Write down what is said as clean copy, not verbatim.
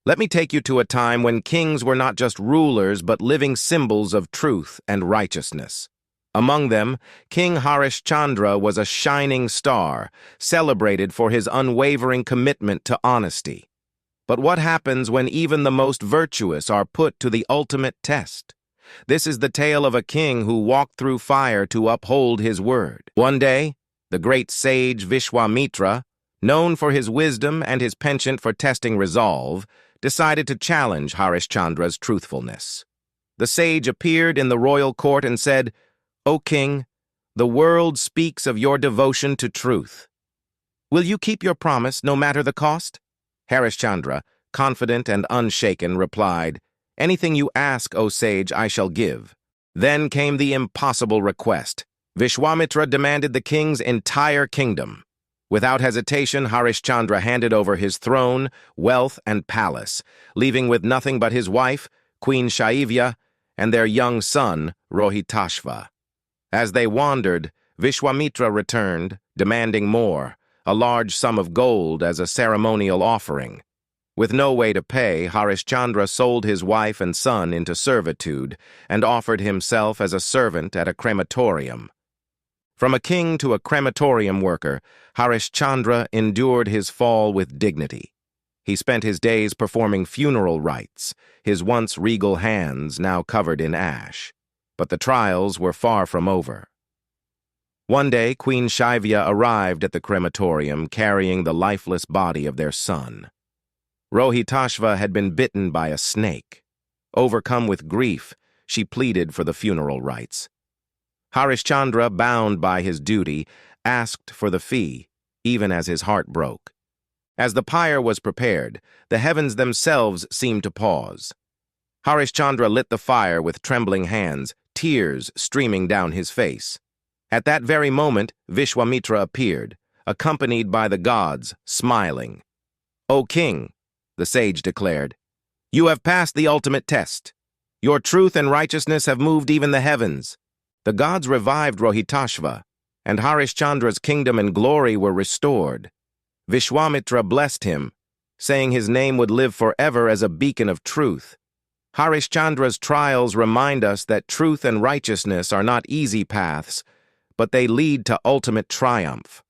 Let me take you to a time when kings were not just rulers but living symbols of truth and righteousness. Among them, King Harishchandra was a shining star, celebrated for his unwavering commitment to honesty. But what happens when even the most virtuous are put to the ultimate test? This is the tale of a king who walked through fire to uphold his word. One day, the great sage Vishwamitra, known for his wisdom and his penchant for testing resolve, decided to challenge Harishchandra's truthfulness. The sage appeared in the royal court and said, "O king, the world speaks of your devotion to truth. Will you keep your promise no matter the cost?" Harishchandra, confident and unshaken, replied, "Anything you ask, O sage, I shall give." Then came the impossible request. Vishwamitra demanded the king's entire kingdom. Without hesitation, Harishchandra handed over his throne, wealth, and palace, leaving with nothing but his wife, Queen Shaivya, and their young son, Rohitashva. As they wandered, Vishwamitra returned, demanding more, a large sum of gold as a ceremonial offering. With no way to pay, Harishchandra sold his wife and son into servitude and offered himself as a servant at a crematorium. From a king to a crematorium worker, Harishchandra endured his fall with dignity. He spent his days performing funeral rites, his once regal hands now covered in ash. But the trials were far from over. One day, Queen Shaivya arrived at the crematorium carrying the lifeless body of their son. Rohitashva had been bitten by a snake. Overcome with grief, she pleaded for the funeral rites. Harishchandra, bound by his duty, asked for the fee, even as his heart broke. As the pyre was prepared, the heavens themselves seemed to pause. Harishchandra lit the fire with trembling hands, tears streaming down his face. At that very moment, Vishwamitra appeared, accompanied by the gods, smiling. "O king," the sage declared, "you have passed the ultimate test. Your truth and righteousness have moved even the heavens." The gods revived Rohitashva, and Harishchandra's kingdom and glory were restored. Vishwamitra blessed him, saying his name would live forever as a beacon of truth. Harishchandra's trials remind us that truth and righteousness are not easy paths, but they lead to ultimate triumph.